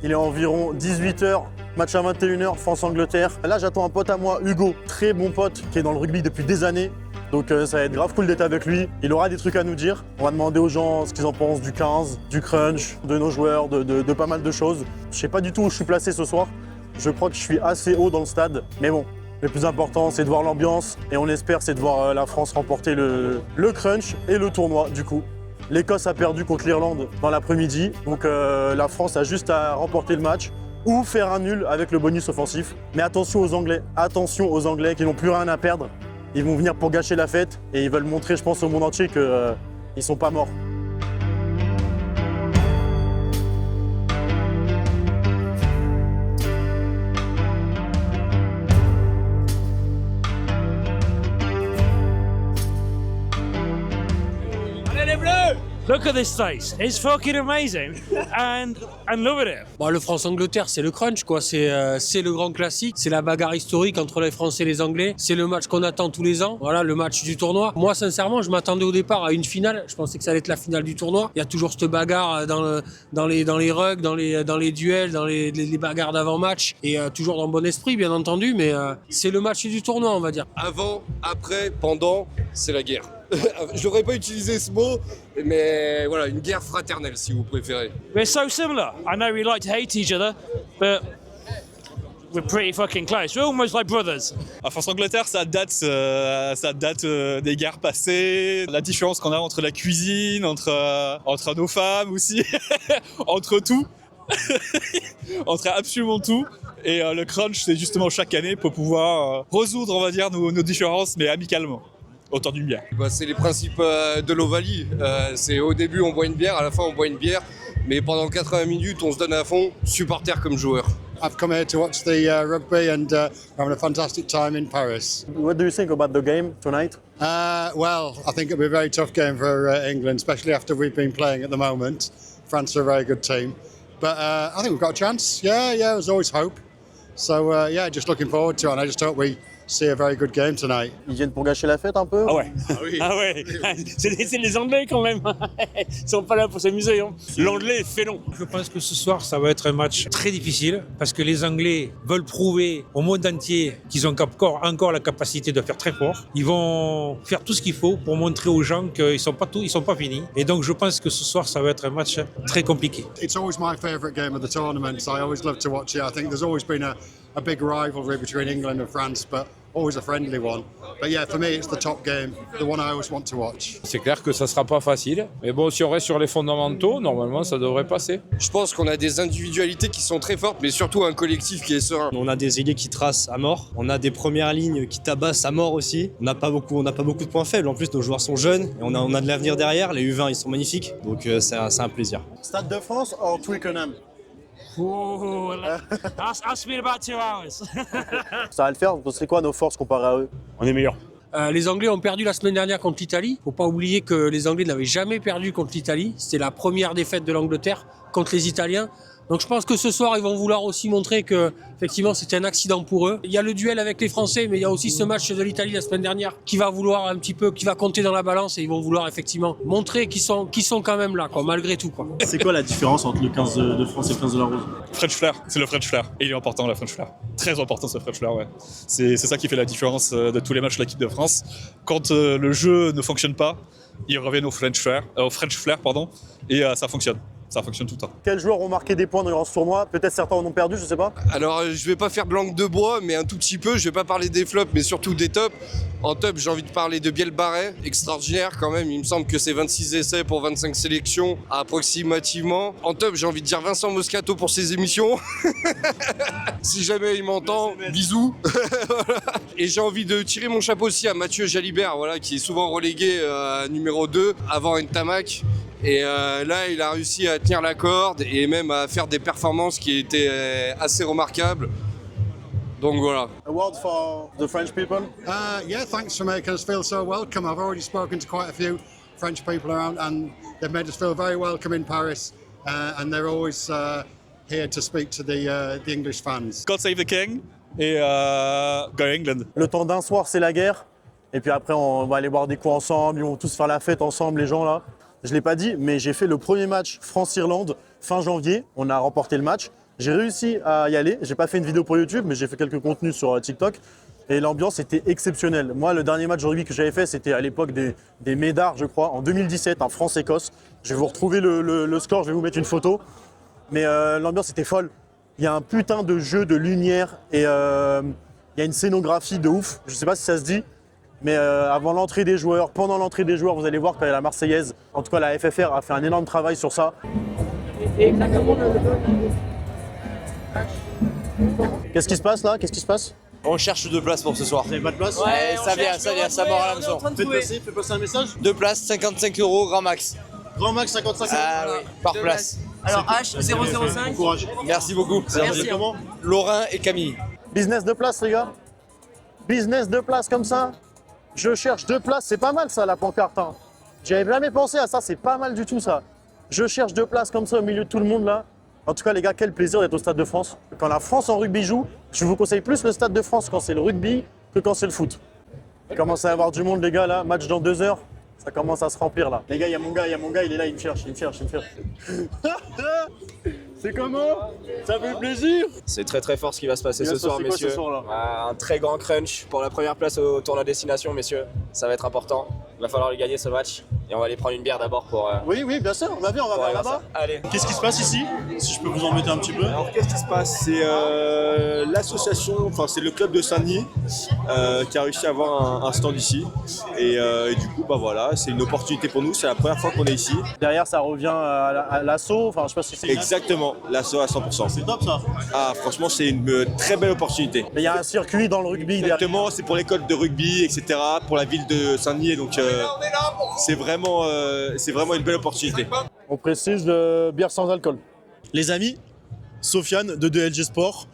Il est environ 18h, match à 21h, France-Angleterre. Là, j'attends un pote à moi, Hugo, très bon pote, qui est dans le rugby depuis des années. Donc ça va être grave cool d'être avec lui. Il aura des trucs à nous dire. On va demander aux gens ce qu'ils en pensent du 15, du crunch, de nos joueurs, de pas mal de choses. Je sais pas du tout où je suis placé ce soir. Je crois que je suis assez haut dans le stade. Mais bon, le plus important, c'est de voir l'ambiance. Et on espère, c'est de voir la France remporter le crunch et le tournoi, du coup. L'Écosse a perdu contre l'Irlande dans l'après-midi. Donc la France a juste à remporter le match ou faire un nul avec le bonus offensif. Mais attention aux Anglais qui n'ont plus rien à perdre. Ils vont venir pour gâcher la fête et ils veulent montrer, je pense, au monde entier qu'ils sont pas morts. Allez les bleus! Look at this face. It's fucking amazing. And look at it. Bon, le France-Angleterre, c'est le crunch, quoi. C'est le grand classique. C'est la bagarre historique entre les Français et les Anglais. C'est le match qu'on attend tous les ans. Voilà, le match du tournoi. Moi, sincèrement, je m'attendais au départ à une finale. Je pensais que ça allait être la finale du tournoi. Il y a toujours cette bagarre dans les rugs, dans les duels, dans les bagarres d'avant-match. Et toujours dans le bon esprit, bien entendu. Mais c'est le match du tournoi, on va dire. Avant, après, pendant, c'est la guerre. Je n'aurais pas utilisé ce mot, mais voilà, une guerre fraternelle si vous préférez. We're so similar. I know we like to hate each other, but we're pretty fucking close. We're almost like brothers. La France-Angleterre, ça date des guerres passées, la différence qu'on a entre la cuisine, entre nos femmes aussi, entre tout, entre absolument tout. Et le crunch, c'est justement chaque année pour pouvoir résoudre, on va dire, nos différences, mais amicalement. Autant d'une bière. C'est les principes de l'Ovalie. C'est au début on boit une bière, à la fin on boit une bière, mais pendant 80 minutes on se donne à fond, supporter comme joueur. I've come here to watch the rugby and having a fantastic time in Paris. What do you think about the game tonight? Well, I think it'll be a very tough game for England, especially after we've been playing at the moment. France are a very good team. But I think we've got a chance. Yeah, there's always hope. So just looking forward to it, and I just hope we see a very good game tonight. Ils viennent pour gâcher la fête un peu? Ah ouais. oui. Ah ouais. C'est les Anglais quand même. Ils sont pas là pour s'amuser. Hein. L'anglais est félon. Je pense que ce soir, ça va être un match très difficile parce que les Anglais veulent prouver au monde entier qu'ils ont encore la capacité de faire très fort. Ils vont faire tout ce qu'il faut pour montrer aux gens qu'ils sont pas finis. Et donc, je pense que ce soir, ça va être un match très compliqué. It's always my favourite game of the tournament. I always love to watch it. I think there's always been a big rivalry between England and France, but always a friendly one. But yeah, for me, it's the top game, the one I always want to watch. C'est clair que ça sera pas facile, mais bon, si on reste sur les fondamentaux, normalement, ça devrait passer. Je pense qu'on a des individualités qui sont très fortes, mais surtout un collectif qui est serein. On a des ailiers qui tracent à mort, on a des premières lignes qui tabassent à mort aussi. On n'a pas beaucoup de points faibles. En plus, nos joueurs sont jeunes et on a de l'avenir derrière. Les U20, ils sont magnifiques, donc c'est un plaisir. Stade de France ou Twickenham? Ooh, ask me in about 2 hours. Ça va le faire? C'est quoi nos forces comparées à eux? On est meilleurs. Les Anglais ont perdu la semaine dernière contre l'Italie. Faut pas oublier que les Anglais n'avaient jamais perdu contre l'Italie. C'était la première défaite de l'Angleterre contre les Italiens. Donc je pense que ce soir, ils vont vouloir aussi montrer que effectivement c'était un accident pour eux. Il y a le duel avec les Français, mais il y a aussi ce match de l'Italie la semaine dernière qui va vouloir un petit peu, qui va compter dans la balance et ils vont vouloir effectivement montrer qu'ils sont quand même là, quoi, malgré tout, quoi. C'est quoi la différence entre le 15 de France et le 15 de la Rose? French flair, c'est le French flair. Et il est important, le French flair. Très important, ce French flair, ouais. C'est ça qui fait la différence de tous les matchs de l'équipe de France. Quand le jeu ne fonctionne pas, ils reviennent au French flair, et ça fonctionne. Ça fonctionne tout le temps. Quels joueurs ont marqué des points dans ce tournoi? Peut-être certains en ont perdu, je sais pas. Alors je vais pas faire de langue de bois, mais un tout petit peu. Je vais pas parler des flops, mais surtout des tops. En top, j'ai envie de parler de Biel Barret, extraordinaire quand même. Il me semble que c'est 26 essais pour 25 sélections, approximativement. En top, j'ai envie de dire Vincent Moscato pour ses émissions. Si jamais il m'entend, bisous. Et j'ai envie de tirer mon chapeau aussi à Mathieu Jalibert, voilà, qui est souvent relégué numéro 2 avant Ntamak. Et là, il a réussi à tenir la corde et même à faire des performances qui étaient assez remarquables. Donc voilà. A word for the French people? Yeah, thanks for making us feel so welcome. I've already spoken to quite a few French people around and they've made us feel very welcome in Paris and they're always here to speak to the English fans. God save the king et go England. Le temps d'un soir, c'est la guerre. Et puis après, on va aller boire des coups ensemble, ils vont tous faire la fête ensemble, les gens là. je l'ai pas dit, mais j'ai fait le premier match France-Irlande fin janvier. On a remporté le match. J'ai réussi à y aller. J'ai pas fait une vidéo pour YouTube, mais j'ai fait quelques contenus sur TikTok. Et l'ambiance était exceptionnelle. Moi, le dernier match de rugby que j'avais fait, c'était à l'époque des Médards, je crois, en 2017, un France-Écosse. Je vais vous retrouver le score, je vais vous mettre une photo. Mais l'ambiance était folle. Il y a un putain de jeu de lumière et il y a une scénographie de ouf. Je sais pas si ça se dit, mais avant l'entrée des joueurs, pendant l'entrée des joueurs, vous allez voir quand il y a la Marseillaise. En tout cas, la FFR a fait un énorme travail sur ça. Qu'est-ce qui se passe là? Qu'est-ce qui se passe? On cherche 2 places pour ce soir. Vous n'avez pas de place? Ouais, ça vient, ça mord à la maison. Faites passer un message. 2 places, 55 € grand max. Grand max 55 €. Ah oui, par place. Alors H005. Bon courage. Merci beaucoup. Merci. Comment? Laurin et Camille. Business de place, les gars. Business de place comme ça. Je cherche 2 places, c'est pas mal ça, la pancarte. Hein. J'avais jamais pensé à ça, c'est pas mal du tout ça. Je cherche 2 places comme ça au milieu de tout le monde là. En tout cas, les gars, quel plaisir d'être au Stade de France. Quand la France en rugby joue, je vous conseille plus le Stade de France quand c'est le rugby que quand c'est le foot. Il commence à y avoir du monde, les gars, là. Match dans 2 heures, ça commence à se remplir, là. Les gars, il y a mon gars, il est là, il me cherche. C'est comment? Ça fait plaisir? C'est très très fort ce qui va se passer ce soir, messieurs. Un très grand crunch pour la première place au tournoi destination, messieurs. Ça va être important. Il va falloir lui gagner ce match. Et on va aller prendre une bière d'abord pour... Oui, bien sûr, on va bien, on va voir là-bas. Allez. Qu'est-ce qui se passe ici? Si je peux vous embêter un petit peu. Alors qu'est-ce qui se passe? C'est l'association, enfin c'est le club de Saint-Denis qui a réussi à avoir un stand ici. Et du coup, bah voilà, c'est une opportunité pour nous, c'est la première fois qu'on est ici. Derrière, ça revient à l'assaut, enfin je sais pas si c'est... Exactement, l'assaut à 100%. C'est top ça. Ah franchement, c'est une très belle opportunité. Mais il y a un circuit dans le rugby. Exactement, c'est pour l'école de rugby, etc., pour la ville de Saint-Denis, donc c'est vraiment une belle opportunité. On précise bière sans alcool. Les amis, Sofiane de 2LG Sport.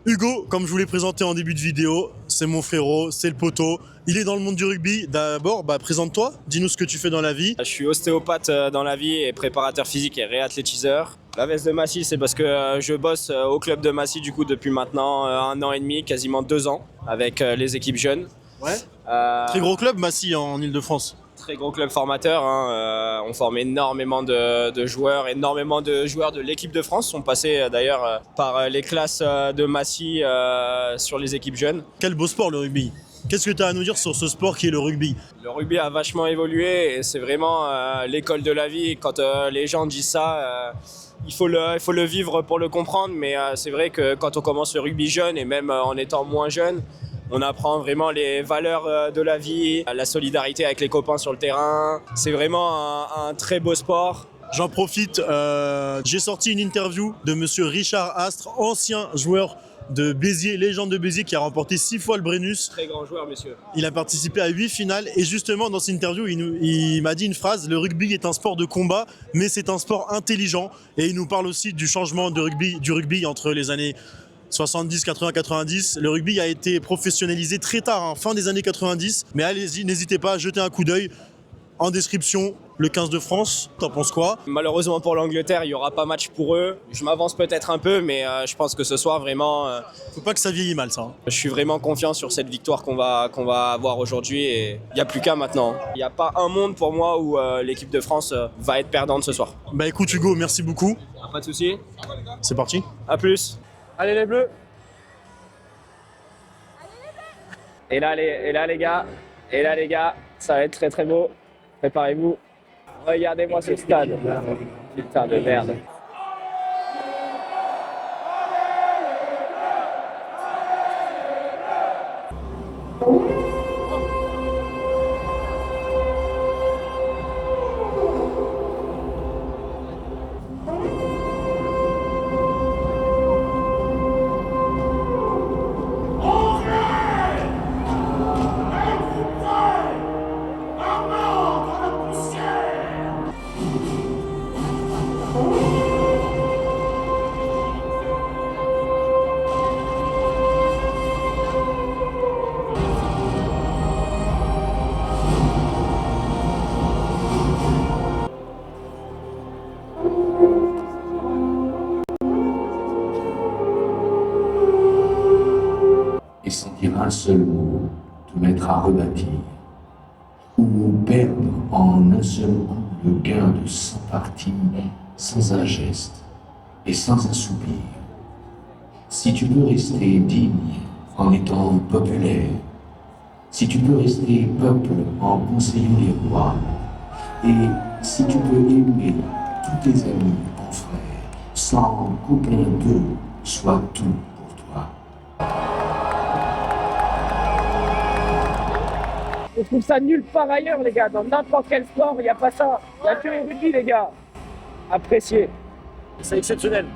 Hugo, comme je vous l'ai présenté en début de vidéo, c'est mon frérot, c'est le poteau. Il est dans le monde du rugby. D'abord, présente-toi, dis-nous ce que tu fais dans la vie. Je suis ostéopathe dans la vie et préparateur physique et réathlétiseur. La veste de Massy, c'est parce que je bosse au club de Massy du coup depuis maintenant 1 an et demi, quasiment 2 ans, avec les équipes jeunes. Ouais. Très gros club Massy en Ile-de-France. Très gros club formateur, hein. On forme énormément de joueurs, de l'équipe de France sont passés d'ailleurs par les classes de Massy sur les équipes jeunes. Quel beau sport le rugby. Qu'est-ce que tu as à nous dire sur ce sport qui est le rugby? Le rugby a vachement évolué et c'est vraiment l'école de la vie. Quand les gens disent ça, il faut le vivre pour le comprendre, mais c'est vrai que quand on commence le rugby jeune et même en étant moins jeune, on apprend vraiment les valeurs de la vie, la solidarité avec les copains sur le terrain. C'est vraiment un très beau sport. J'en profite, j'ai sorti une interview de monsieur Richard Astre, ancien joueur de Béziers, légende de Béziers, qui a remporté 6 fois le Brennus. Très grand joueur, monsieur. Il a participé à 8 finales et justement dans cette interview, il m'a dit une phrase: le rugby est un sport de combat, mais c'est un sport intelligent. Et il nous parle aussi du changement du rugby entre les années 70, 80, 90. Le rugby a été professionnalisé très tard, hein, fin des années 90. Mais allez-y, n'hésitez pas à jeter un coup d'œil. En description, le 15 de France, t'en penses quoi? Malheureusement pour l'Angleterre, il n'y aura pas match pour eux. Je m'avance peut-être un peu, mais je pense que ce soir, vraiment... Faut pas que ça vieillit mal, ça. Hein. Je suis vraiment confiant sur cette victoire qu'on va avoir aujourd'hui et il n'y a plus qu'à maintenant. Il n'y a pas un monde pour moi où l'équipe de France va être perdante ce soir. Bah écoute Hugo, merci beaucoup. Pas de soucis. C'est parti. À plus. Allez les bleus. Et là les gars, ça va être très très beau. Préparez-vous. Regardez-moi ce stade. Putain de merde. Et c'est dire un seul mot, te mettre à rebâtir, ou perdre en un seul mot. le gain de 100 parties sans un geste et sans un soupir. Si tu peux rester digne en étant populaire, si tu peux rester peuple en conseillant les rois, et si tu peux aimer tous tes amis en frères, sans qu'aucun d'eux soit tout pour toi. Je trouve ça nulle part ailleurs, les gars. Dans n'importe quel sport, il n'y a pas ça. Il n'y a que le rugby, les gars. Appréciez. C'est exceptionnel.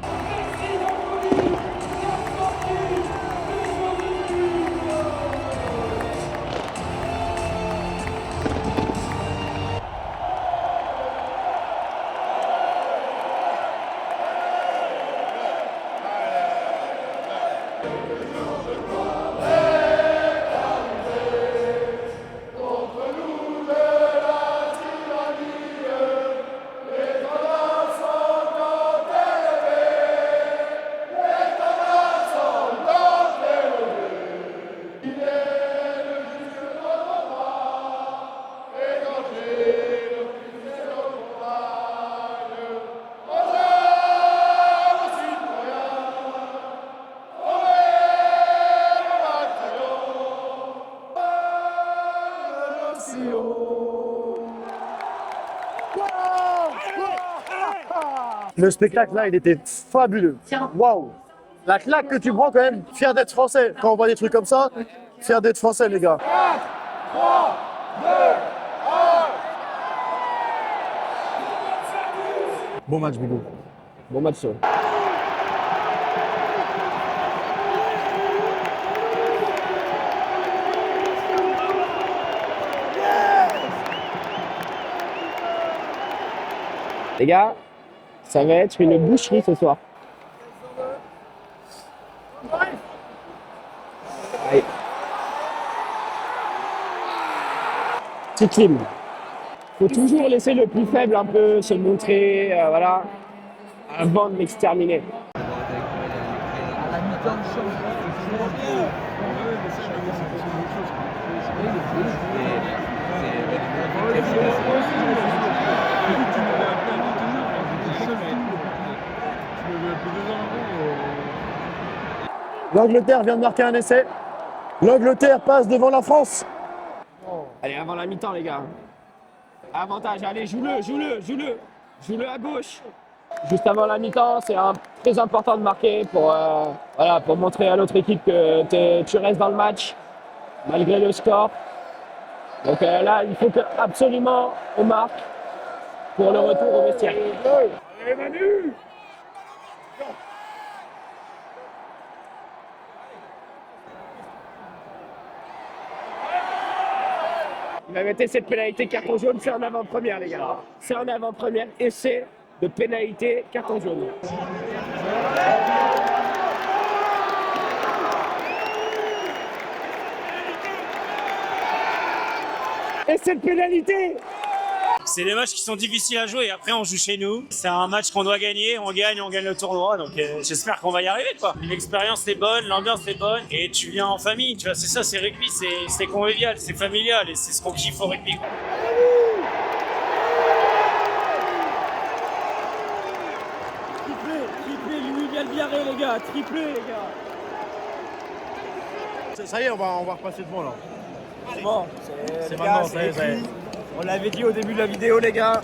Le spectacle là, il était fabuleux. Waouh! La claque que tu prends quand même, fier d'être français. Quand on voit des trucs comme ça, fier d'être français, les gars. 3, 2, 1. Bon match, Bigo. Bon match, ça. Les gars, ça va être une boucherie ce soir. Allez. Petit clim. Faut toujours laisser le plus faible un peu se montrer, voilà, avant de m'exterminer. L'Angleterre vient de marquer un essai. L'Angleterre passe devant la France. Allez, avant la mi-temps, les gars. Avantage, allez, joue-le à gauche. Juste avant la mi-temps, c'est très important de marquer pour montrer à l'autre équipe que tu restes dans le match, malgré le score. Donc là, il faut absolument on marque pour le retour au vestiaire. Allez, Manu! Il va mettre cette pénalité carton jaune, c'est en avant-première, les gars. C'est en avant-première, essai de pénalité carton jaune. Et cette pénalité! C'est des matchs qui sont difficiles à jouer. Après, on joue chez nous. C'est un match qu'on doit gagner. On gagne le tournoi. Donc, j'espère qu'on va y arriver, quoi. L'expérience est bonne, l'ambiance est bonne. Et tu viens en famille. Tu vois, c'est ça, c'est rugby. C'est convivial, c'est familial. Et c'est ce qu'on kiffe au rugby, quoi. Triplé, Louis Galbiaré, les gars. Triplé, les gars. Ça y est, on va repasser devant, là. C'est bon. C'est maintenant, ça y est. On l'avait dit au début de la vidéo, les gars.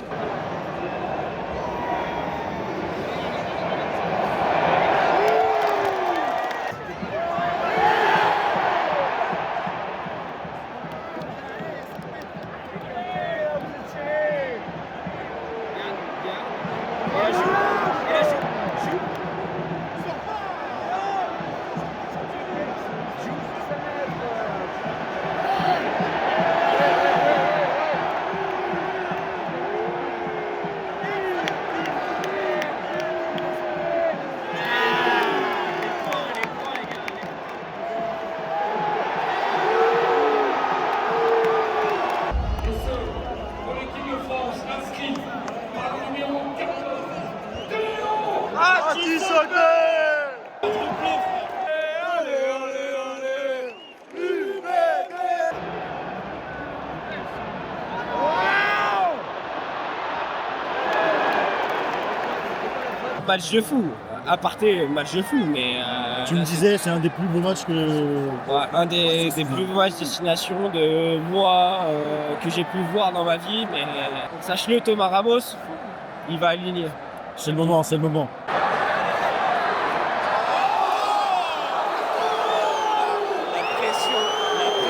match de fou. Aparté, match de fou, mais... Tu me disais, c'est un des plus beaux matchs que... Ouais, un des plus beaux matchs destination de moi que j'ai pu voir dans ma vie, mais sache-le, Thomas Ramos, il va aligner. C'est le moment, c'est le moment. La pression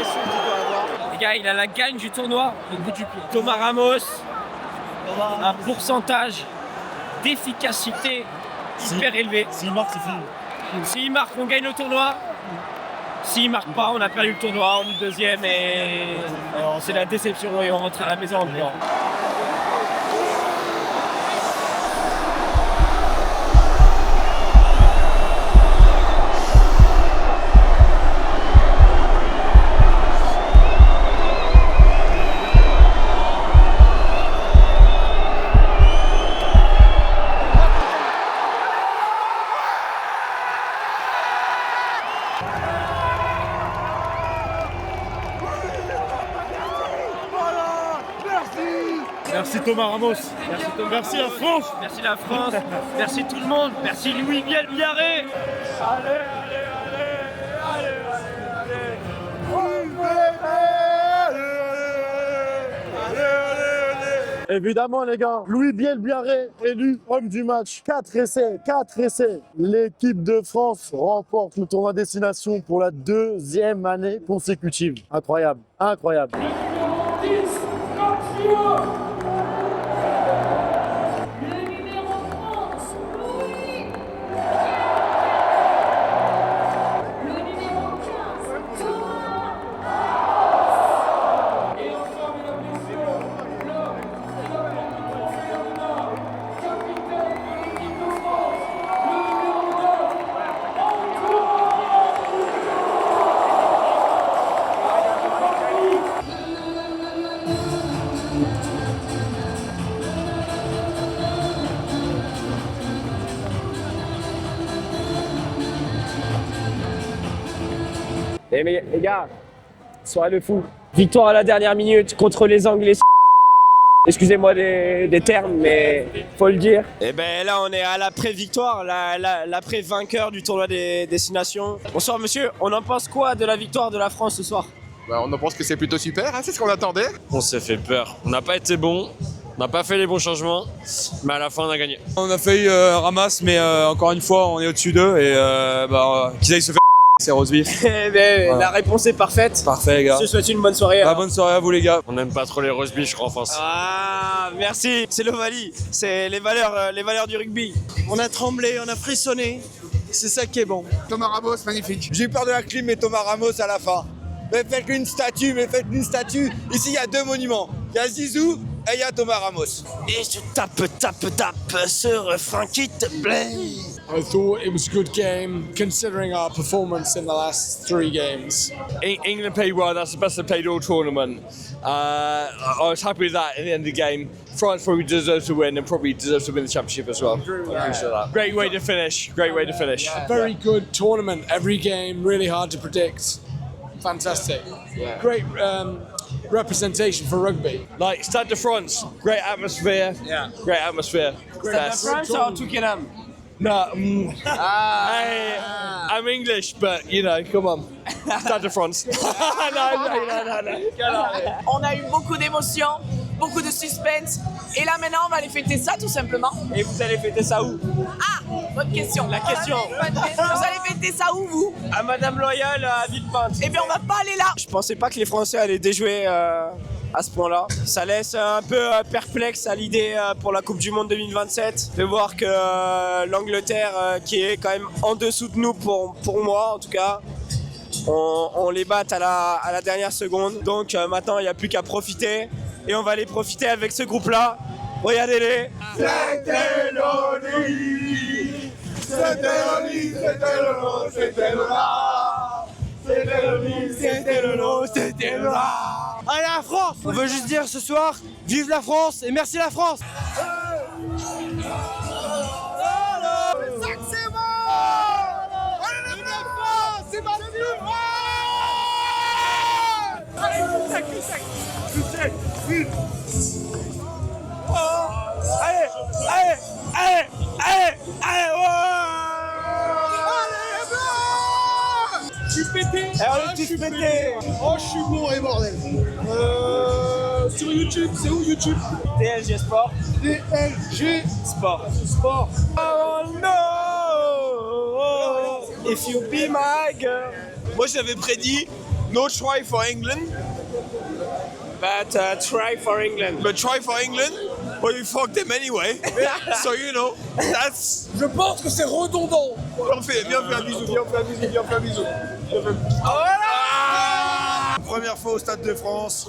qu'il doit avoir. Les gars, il a la gagne du tournoi au bout du pied. Thomas Ramos, un pourcentage d'efficacité hyper élevé. S'il marque, c'est fini. S'il marque, on gagne le tournoi. S'il marque pas, on a perdu le tournoi, on est deuxième et c'est la déception et on rentre à la maison en blanc. Merci Thomas Ramos. Merci Thomas. Merci la France. Merci la France. Merci tout le monde. Merci Louis Biarré. Allez. Évidemment les gars, Louis Biarré élu homme du match. 4 essais. L'équipe de France remporte le tournoi destination pour la 2e année consécutive. Incroyable. Et mais les gars, soirée de fou. Victoire à la dernière minute contre les Anglais. Excusez-moi des termes, mais faut le dire. Et ben là, on est à l'après-victoire, l'après-vainqueur du tournoi des destinations. Bonsoir monsieur, on en pense quoi de la victoire de la France ce soir? On en pense que c'est plutôt super, hein, c'est ce qu'on attendait. On s'est fait peur. On n'a pas été bon, on n'a pas fait les bons changements, mais à la fin on a gagné. On a failli ramasse, mais encore une fois, on est au-dessus d'eux et qu'ils aillent se faire. C'est Rosebif. Voilà. La réponse est parfaite. Parfait les gars. Je te souhaite une bonne soirée. Bonne soirée à vous les gars. On n'aime pas trop les Rosebif, je crois en France. Ah, merci. C'est l'Ovalie. C'est les valeurs du rugby. On a tremblé, on a frissonné. C'est ça qui est bon. Thomas Ramos, magnifique. J'ai eu peur de la clim, mais Thomas Ramos à la fin. Mais faites une statue, Ici, il y a 2 monuments. Il y a Zizou et il y a Thomas Ramos. Et je tape ce refrain qui te plaît. I thought it was a good game, considering our performance in the last 3 games. England played well, that's the best they played all tournament. I was happy with that at the end of the game. France probably deserves to win and probably deserves to win the championship as well. Appreciate that. Great way to finish. Very good tournament, every game, really hard to predict. Fantastic. Great representation for rugby. Like Stade de France, great atmosphere. Yeah. Great atmosphere. Stade de France or Twickenham? No, I'm English, but you know, come on. Stade de France. No. On a eu beaucoup d'émotions, beaucoup de suspense. Et là maintenant, on va aller fêter ça tout simplement. Et vous allez fêter ça où? Ah, bonne question. La question. Vous allez fêter ça où, vous? À Madame Loyal, à Villepinte. Eh bien, on va pas aller là. Je pensais pas que les Français allaient déjouer à ce point-là. Ça laisse un peu perplexe à l'idée pour la Coupe du Monde 2027 de voir que l'Angleterre, qui est quand même en dessous de nous pour moi en tout cas, on les batte à la dernière seconde. Donc maintenant, il n'y a plus qu'à profiter. Et on va aller profiter avec ce groupe-là. Regardez-les. C'était l'ONU, c'était le là. Allez la France. On veut juste dire ce soir, vive la France et merci la France. C'est bon. Allez la France, c'est parti. Allez, Je suis pété. Je suis pété. Oh, je suis bourré, bordel. Sur YouTube, c'est où YouTube? DLG Sport. DLG Sport. Sport. Oh no! If you be my girl. Moi, j'avais prédit no try for England. But try for England. But try for England, but you fucked them anyway. So you know, that's. Je pense que c'est redondant. Viens, fais un bisou, viens, fais un bisou. Première fois au Stade de France.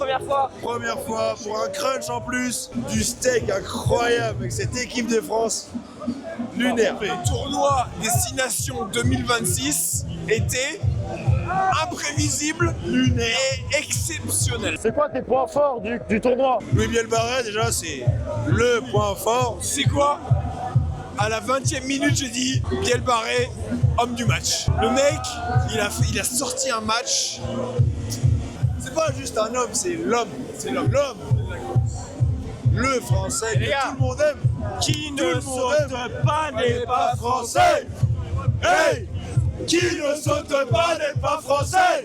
Première fois pour un crunch en plus. Du steak incroyable avec cette équipe de France. Lunaire. Le tournoi Destination 2026 était imprévisible et exceptionnel. C'est quoi tes points forts du tournoi? Louis Bielbarret, déjà, c'est le point fort. C'est quoi? À la 20e minute, j'ai dit Bielbarret, homme du match. Le mec, il a sorti un match. C'est pas juste un homme, c'est l'homme. C'est l'homme. Le français que tout le monde aime. Qui ne saute pas n'est pas français. Hey! Qui ne saute pas n'est pas français.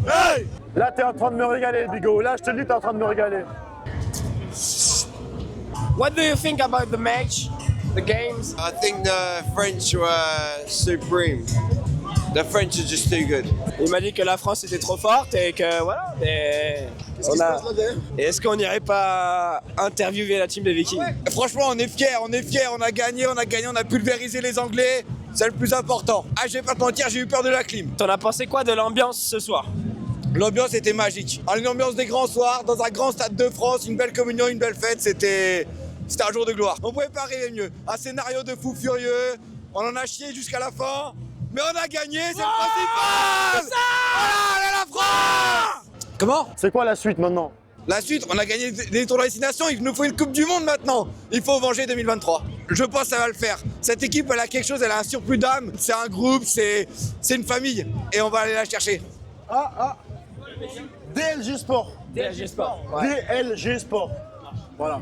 Hey! Là, t'es en train de me régaler, Bigot. Là, je te le dis, t'es en train de me régaler. What do you think about the match? The games? I think the French were supreme. The French are just too good. Il m'a dit que la France était trop forte et que voilà. Qu'est-ce qui se passe là derrière? Et est-ce qu'on n'irait pas interviewer la team des Vikings? Ouais. Franchement, on est fiers, on a gagné, on a pulvérisé les Anglais. C'est le plus important. Ah, je vais pas te mentir, j'ai eu peur de la clim. T'en as pensé quoi de l'ambiance ce soir? L'ambiance était magique. Une ambiance des grands soirs, dans un grand stade de France, une belle communion, une belle fête, c'était un jour de gloire. On pouvait pas rêver mieux. Un scénario de fou furieux, on en a chié jusqu'à la fin, mais on a gagné, c'est le principal. Voilà, la France. Comment? C'est quoi la suite maintenant? La suite, on a gagné des tournois destination, il nous faut une Coupe du Monde maintenant. Il faut venger 2023. Je pense que ça va le faire. Cette équipe, elle a quelque chose, elle a un surplus d'âme. C'est un groupe, c'est une famille. Et on va aller la chercher. DLG Sport. DLG Sport. Ouais. DLG Sport. Voilà.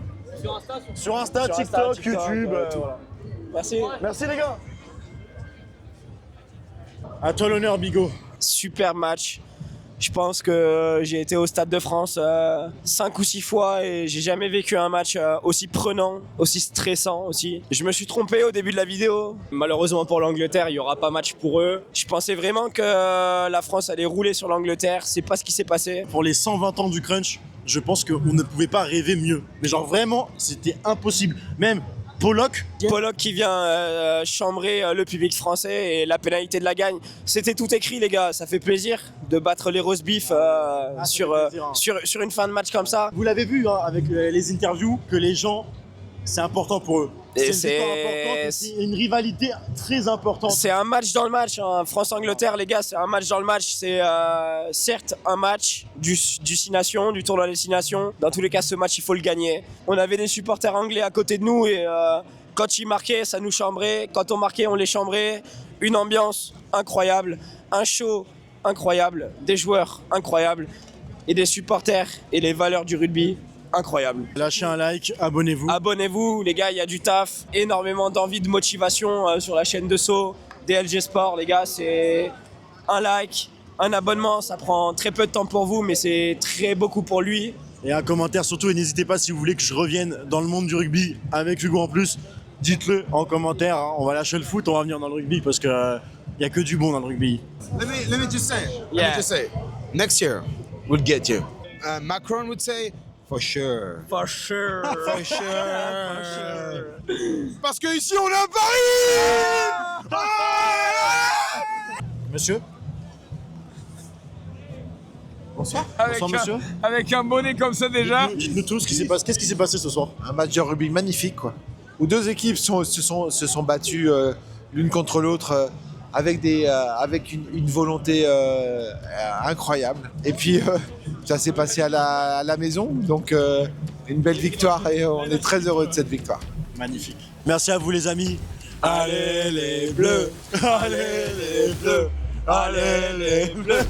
Sur Insta, TikTok, YouTube. Voilà. Merci. Merci les gars. À toi l'honneur, Bigot. Super match. Je pense que j'ai été au Stade de France 5 ou 6 fois et j'ai jamais vécu un match aussi prenant, aussi stressant aussi. Je me suis trompé au début de la vidéo. Malheureusement pour l'Angleterre, il n'y aura pas match pour eux. Je pensais vraiment que la France allait rouler sur l'Angleterre. C'est pas ce qui s'est passé. Pour les 120 ans du crunch, je pense qu'on ne pouvait pas rêver mieux. Mais genre vraiment, c'était impossible. Même Pollock qui vient chambrer le public français et la pénalité de la gagne. C'était tout écrit les gars, ça fait plaisir de battre les roast beef sur une fin de match comme ça. Vous l'avez vu avec les interviews, que les gens, c'est important pour eux. C'est une rivalité très importante. C'est un match dans le match, hein. France-Angleterre les gars, c'est un match dans le match. C'est certes un match du 6 Nations, du tournoi des 6 Nations. Dans tous les cas, ce match, il faut le gagner. On avait des supporters anglais à côté de nous et quand ils marquaient, ça nous chambrait. Quand on marquait, on les chambrait. Une ambiance incroyable, un show incroyable, des joueurs incroyables et des supporters et les valeurs du rugby incroyables. Lâchez un like, abonnez-vous. Abonnez-vous les gars, il y a du taf, énormément d'envie, de motivation sur la chaîne de saut, DLG Sport les gars, c'est un like, un abonnement, ça prend très peu de temps pour vous mais c'est très beaucoup pour lui. Et un commentaire surtout, et n'hésitez pas si vous voulez que je revienne dans le monde du rugby avec Hugo en plus, dites-le en commentaire, hein. On va lâcher le foot, on va venir dans le rugby parce que y a que du bon dans le rugby. Let me just say. Yeah. Let me just say. Next year, we'll get you. Macron would say, for sure. For sure. For sure. Parce que ici on est à Paris. Monsieur? Bonsoir. Bonsoir monsieur. Avec un bonnet comme ça déjà. Dites-nous tous qu'est-ce qui s'est passé ce soir? Un match de rugby magnifique quoi. Où deux équipes se sont battues l'une contre l'autre avec une volonté incroyable. Et puis ça s'est passé à la maison, donc une belle victoire et on est très heureux de cette victoire. Magnifique. Merci à vous les amis. Allez les bleus, allez les bleus, allez les bleus.